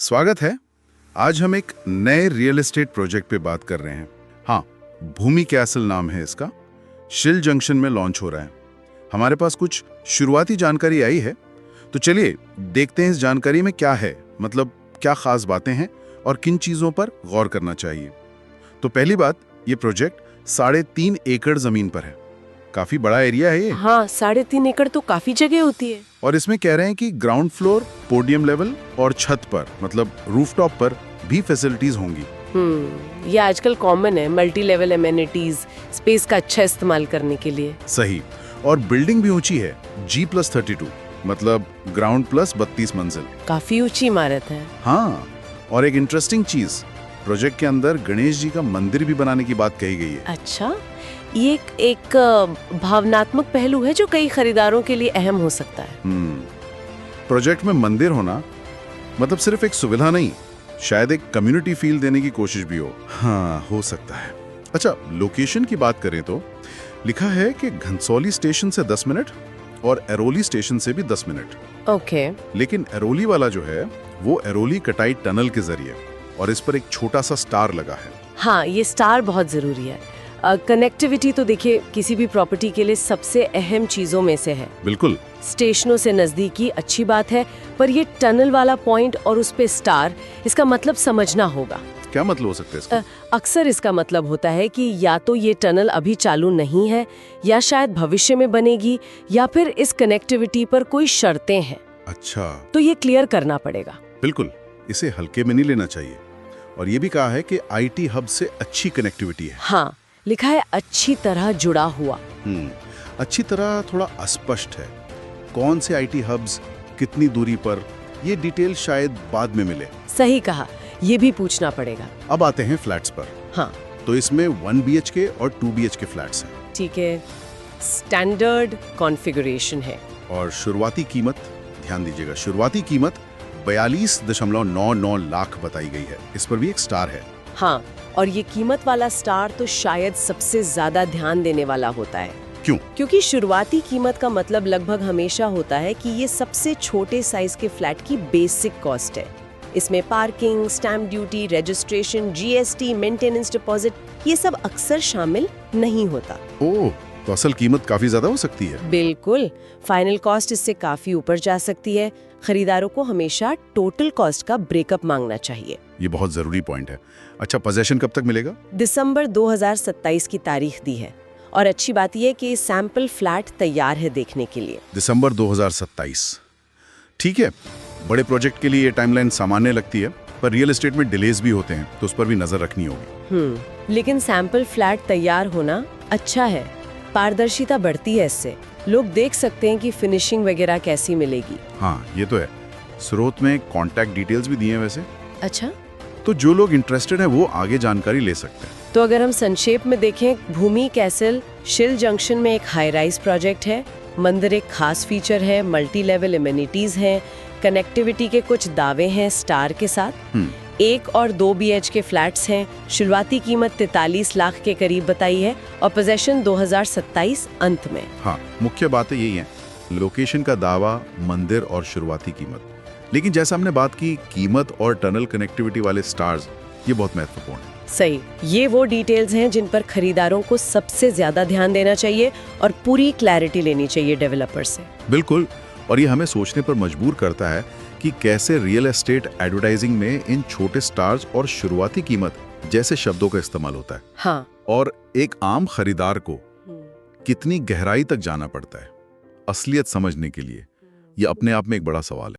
स्वागत है। आज हम एक नए रियल एस्टेट प्रोजेक्ट पे बात कर रहे हैं। हाँ, भूमि कैसल नाम है इसका। शिल जंक्शन में लॉन्च हो रहा है। हमारे पास कुछ शुरुआती जानकारी आई है, तो चलिए देखते हैं इस जानकारी में क्या है, मतलब क्या खास बातें हैं और किन चीजों पर गौर करना चाहिए। तो पहली बात, ये प्रोजेक्ट 3.5 एकड़ जमीन पर है। काफी बड़ा एरिया है ये। हाँ, 3.5 एकड़ तो काफी जगह होती है। और इसमें कह रहे हैं कि ग्राउंड फ्लोर, पोडियम लेवल और छत पर, मतलब रूफटॉप पर भी फैसिलिटीज होंगी। ये आजकल कॉमन है, मल्टी लेवल एमेनिटीज, स्पेस का अच्छा इस्तेमाल करने के लिए। सही। और बिल्डिंग भी ऊंची है, G+32, मतलब ग्राउंड प्लस 32 मंजिल। काफी ऊंची इमारत है। हाँ, और एक इंटरेस्टिंग चीज, प्रोजेक्ट के अंदर गणेश जी का मंदिर भी बनाने की बात कही गई है। अच्छा, ये एक भावनात्मक पहलू है जो कई खरीदारों के लिए अहम हो सकता है। प्रोजेक्ट में मंदिर होना मतलब सिर्फ एक सुविधा नहीं, शायद एक कम्युनिटी फील देने की कोशिश भी हो। हाँ, हो सकता है। अच्छा, लोकेशन की बात करें तो लिखा है कि घनसौली स्टेशन से 10 मिनट और एरोली स्टेशन से भी 10 मिनट। ओके। लेकिन एरोली वाला जो है वो एरोली कटाई टनल के जरिए, और इस पर एक छोटा सा स्टार लगा है। हाँ, ये स्टार बहुत जरूरी है। कनेक्टिविटी तो देखिए किसी भी प्रॉपर्टी के लिए सबसे अहम चीजों में से है। बिल्कुल। स्टेशनों से नजदीकी अच्छी बात है, पर ये टनल वाला पॉइंट और उस पे स्टार, इसका मतलब समझना होगा। क्या मतलब हो सकता है इसका? अक्सर इसका मतलब होता है कि या तो ये टनल अभी चालू नहीं है, या शायद भविष्य में बनेगी, या फिर इस कनेक्टिविटी पर कोई शर्तें हैं। अच्छा। तो ये क्लियर करना पड़ेगा। बिल्कुल, इसे हल्के में नहीं लेना चाहिए। और ये भी कहा है कि आईटी हब से अच्छी कनेक्टिविटी है। हाँ, लिखा है अच्छी तरह जुड़ा हुआ। अच्छी तरह थोड़ा अस्पष्ट है। कौन से आईटी हब्स, कितनी दूरी पर, ये डिटेल शायद बाद में मिले। सही कहा, ये भी पूछना पड़ेगा। अब आते हैं फ्लैट्स पर। हाँ, तो इसमें 1 BHK और 2 BHK फ्लैट्स हैं। ठीक है। स्टैंडर्ड कॉन्फ़िगरेशन है। और शुरुआती कीमत, ध्यान दीजिएगा, शुरुआती कीमत 42.99 लाख बताई गई है। इस पर भी एक स्टार है। हाँ, और ये कीमत वाला स्टार तो शायद सबसे ज्यादा ध्यान देने वाला होता है। क्यों? क्योंकि शुरुआती कीमत का मतलब लगभग हमेशा होता है कि ये सबसे छोटे साइज के फ्लैट की बेसिक कॉस्ट है। इसमें parking, stamp duty, registration, GST, maintenance deposit, ये सब अक्सर शामिल नहीं होता। ओह, तो असल कीमत काफी ज्यादा हो सकती है। बिल्कुल, फाइनल कॉस्ट इससे काफी ऊपर जा सकती है। खरीदारों को हमेशा टोटल कॉस्ट का ब्रेकअप मांगना चाहिए। ये बहुत जरूरी पॉइंट है। अच्छा, पोजेशन कब तक मिलेगा? दिसंबर 2027 की तारीख दी है, और अच्छी बात यह कि सैंपल फ्लैट तैयार है देखने के लिए। दिसंबर 2027, ठीक है। बड़े प्रोजेक्ट के लिए ये टाइमलाइन सामान्य लगती है, पर रियल एस्टेट में डिलेज भी होते हैं, तो उस पर भी नजर रखनी होगी। लेकिन सैंपल फ्लैट तैयार होना अच्छा है। पारदर्शिता बढ़ती है इससे। लोग देख सकते हैं कि फिनिशिंग वगैरह कैसी मिलेगी। हाँ, ये तो है। स्रोत में कॉन्टैक्ट डिटेल्स भी दिए हैं वैसे। अच्छा, तो जो लोग इंटरेस्टेड हैं वो आगे जानकारी ले सकते हैं। तो अगर हम संक्षेप में देखें, भूमि कैसल शिल जंक्शन में एक हाई राइज प्रोजेक्ट है। मंदिर एक खास फीचर है, मल्टी लेवल एमेनिटीज हैं, कनेक्टिविटी के कुछ दावे हैं स्टार के साथ। 1 और 2 BHK फ्लैट्स हैं। शुरुआती कीमत 43 लाख के करीब बताई है, और पोजेशन 2027 अंत में। हाँ, मुख्य बातें यही हैं, लोकेशन का दावा, मंदिर और शुरुआती कीमत। लेकिन जैसा हमने बात की, कीमत और टनल कनेक्टिविटी वाले स्टार्स, ये बहुत महत्वपूर्ण है। सही, ये वो डिटेल्स हैं जिन पर खरीदारों को सबसे ज्यादा ध्यान देना चाहिए और पूरी क्लैरिटी लेनी चाहिए डेवलपर से। बिल्कुल, और ये हमें सोचने पर मजबूर करता है कि कैसे रियल एस्टेट एडवर्टाइजिंग में इन छोटे स्टार्स और शुरुआती कीमत जैसे शब्दों का इस्तेमाल होता है। हाँ, और एक आम खरीदार को कितनी गहराई तक जाना पड़ता है असलियत समझने के लिए, ये अपने आप में एक बड़ा सवाल है।